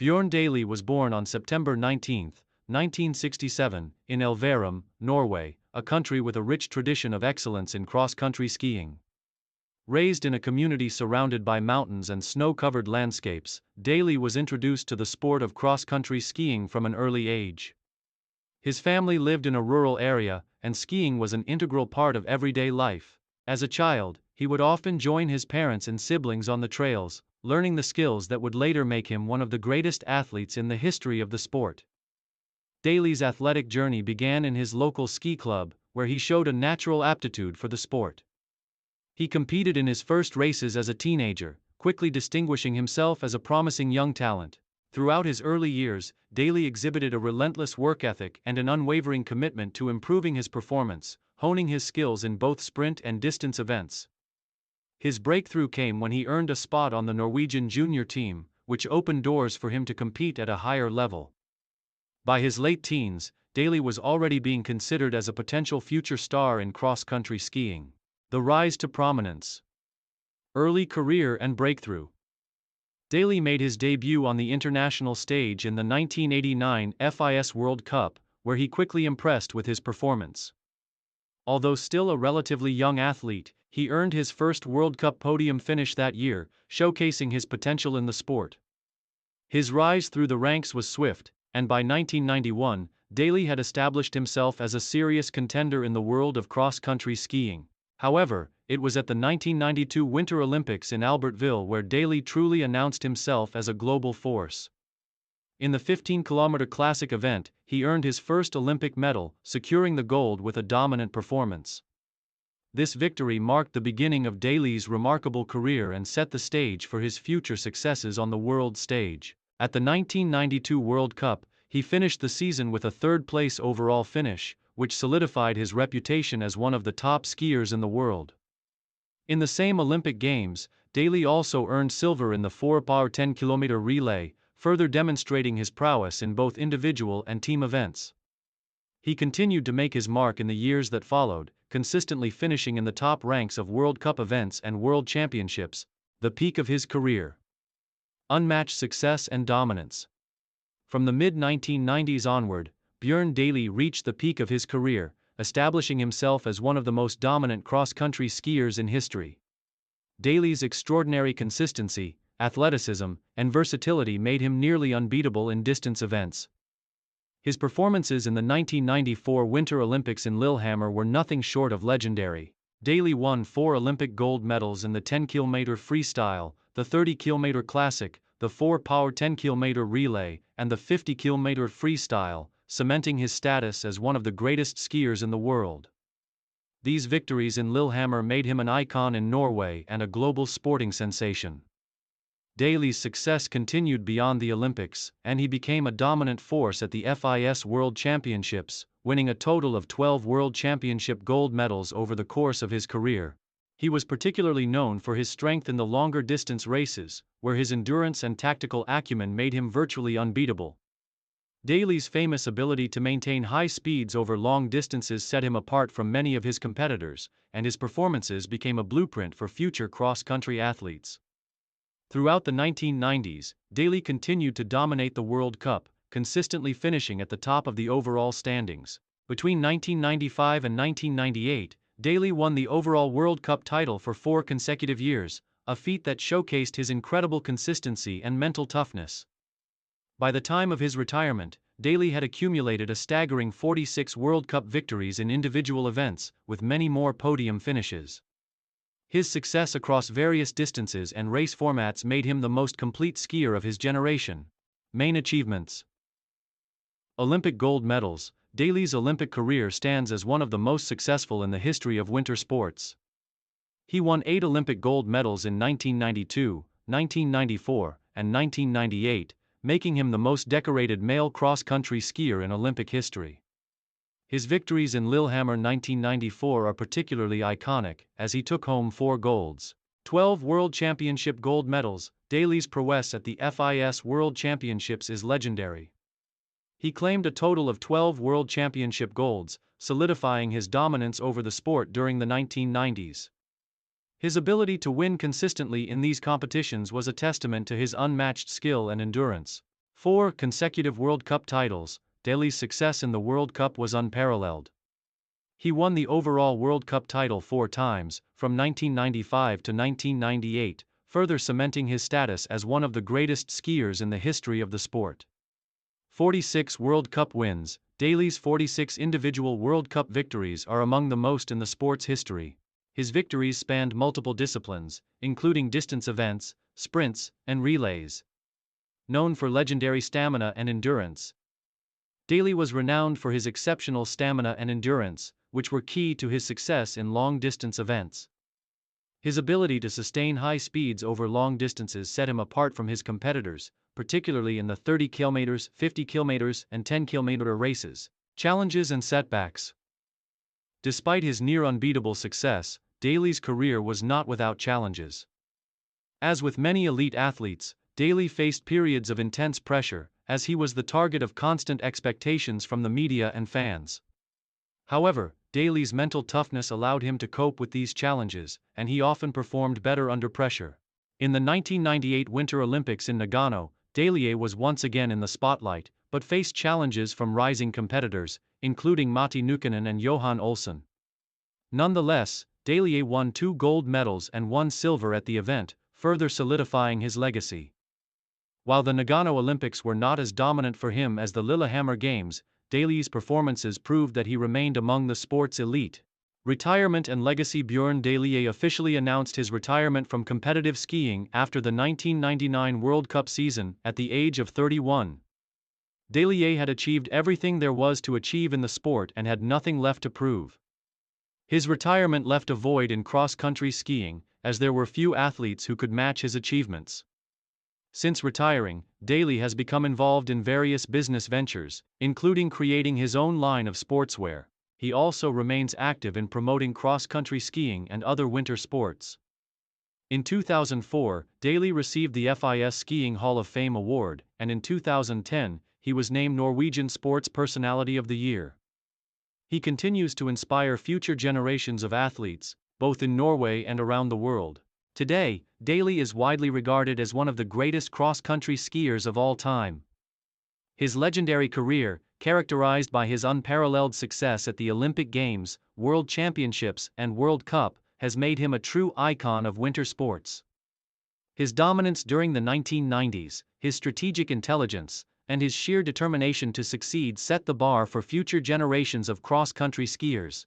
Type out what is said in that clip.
Björn Dæhlie was born on September 19, 1967, in Elverum, Norway, a country with a rich tradition of excellence in cross-country skiing. Raised in a community surrounded by mountains and snow-covered landscapes, Dæhlie was introduced to the sport of cross-country skiing from an early age. His family lived in a rural area, and skiing was an integral part of everyday life. As a child, he would often join his parents and siblings on the trails, learning the skills that would later make him one of the greatest athletes in the history of the sport. Dæhlie's athletic journey began in his local ski club, where he showed a natural aptitude for the sport. He competed in his first races as a teenager, quickly distinguishing himself as a promising young talent. Throughout his early years, Dæhlie exhibited a relentless work ethic and an unwavering commitment to improving his performance, honing his skills in both sprint and distance events. His breakthrough came when he earned a spot on the Norwegian junior team, which opened doors for him to compete at a higher level. By his late teens, Dæhlie was already being considered as a potential future star in cross-country skiing. The rise to prominence. Early career and breakthrough. Dæhlie made his debut on the international stage in the 1989 FIS World Cup, where he quickly impressed with his performance. Although still a relatively young athlete, he earned his first World Cup podium finish that year, showcasing his potential in the sport. His rise through the ranks was swift, and by 1991, Dæhlie had established himself as a serious contender in the world of cross-country skiing. However, it was at the 1992 Winter Olympics in Albertville where Dæhlie truly announced himself as a global force. In the 15-kilometer classic event, he earned his first Olympic medal, securing the gold with a dominant performance. This victory marked the beginning of Dæhlie's remarkable career and set the stage for his future successes on the world stage. At the 1992 World Cup, he finished the season with a third-place overall finish, which solidified his reputation as one of the top skiers in the world. In the same Olympic Games, Dæhlie also earned silver in the 4x 10-kilometer relay, further demonstrating his prowess in both individual and team events. He continued to make his mark in the years that followed, consistently finishing in the top ranks of World Cup events and World Championships, the peak of his career. Unmatched success and dominance. From the mid-1990s onward, Björn Dæhlie reached the peak of his career, establishing himself as one of the most dominant cross-country skiers in history. Dæhlie's extraordinary consistency, athleticism, and versatility made him nearly unbeatable in distance events. His performances in the 1994 Winter Olympics in Lillehammer were nothing short of legendary. Dæhlie won 4 Olympic gold medals in the 10-kilometer freestyle, the 30-kilometer classic, the 4x 10-kilometer relay, and the 50-kilometer freestyle, cementing his status as one of the greatest skiers in the world. These victories in Lillehammer made him an icon in Norway and a global sporting sensation. Dæhlie's success continued beyond the Olympics, and he became a dominant force at the FIS World Championships, winning a total of 12 World Championship gold medals over the course of his career. He was particularly known for his strength in the longer distance races, where his endurance and tactical acumen made him virtually unbeatable. Dæhlie's famous ability to maintain high speeds over long distances set him apart from many of his competitors, and his performances became a blueprint for future cross-country athletes. Throughout the 1990s, Dæhlie continued to dominate the World Cup, consistently finishing at the top of the overall standings. Between 1995 and 1998, Dæhlie won the overall World Cup title for 4 consecutive years, a feat that showcased his incredible consistency and mental toughness. By the time of his retirement, Dæhlie had accumulated a staggering 46 World Cup victories in individual events, with many more podium finishes. His success across various distances and race formats made him the most complete skier of his generation. Main achievements. Olympic gold medals. Dæhlie's Olympic career stands as one of the most successful in the history of winter sports. He won 8 Olympic gold medals in 1992, 1994, and 1998, making him the most decorated male cross-country skier in Olympic history. His victories in Lillehammer 1994 are particularly iconic, as he took home 4 golds. 12 World Championship gold medals. Dæhlie's prowess at the FIS World Championships is legendary. He claimed a total of 12 World Championship golds, solidifying his dominance over the sport during the 1990s. His ability to win consistently in these competitions was a testament to his unmatched skill and endurance. 4 consecutive World Cup titles. Dæhlie's success in the World Cup was unparalleled. He won the overall World Cup title 4 times, from 1995 to 1998, further cementing his status as one of the greatest skiers in the history of the sport. 46 World Cup wins. Dæhlie's 46 individual World Cup victories are among the most in the sport's history. His victories spanned multiple disciplines, including distance events, sprints, and relays. Known for legendary stamina and endurance, Dæhlie was renowned for his exceptional stamina and endurance, which were key to his success in long-distance events. His ability to sustain high speeds over long distances set him apart from his competitors, particularly in the 30 km, 50 km, and 10 km races. Challenges and setbacks. Despite his near-unbeatable success, Dæhlie's career was not without challenges. As with many elite athletes, Dæhlie faced periods of intense pressure, as he was the target of constant expectations from the media and fans. However, Dæhlie's mental toughness allowed him to cope with these challenges, and he often performed better under pressure. In the 1998 Winter Olympics in Nagano, Dæhlie was once again in the spotlight, but faced challenges from rising competitors, including Matti Nykänen and Johan Olsson. Nonetheless, Dæhlie won 2 gold medals and 1 silver at the event, further solidifying his legacy. While the Nagano Olympics were not as dominant for him as the Lillehammer Games, Dæhlie's performances proved that he remained among the sport's elite. Retirement and legacy. Björn Dæhlie officially announced his retirement from competitive skiing after the 1999 World Cup season at the age of 31. Dæhlie had achieved everything there was to achieve in the sport and had nothing left to prove. His retirement left a void in cross-country skiing, as there were few athletes who could match his achievements. Since retiring, Dæhlie has become involved in various business ventures, including creating his own line of sportswear. He also remains active in promoting cross-country skiing and other winter sports. In 2004, Dæhlie received the FIS Skiing Hall of Fame award, and in 2010, he was named Norwegian Sports Personality of the Year. He continues to inspire future generations of athletes, both in Norway and around the world. Today, Dæhlie is widely regarded as one of the greatest cross-country skiers of all time. His legendary career, characterized by his unparalleled success at the Olympic Games, World Championships, and World Cup, has made him a true icon of winter sports. His dominance during the 1990s, his strategic intelligence, and his sheer determination to succeed set the bar for future generations of cross-country skiers.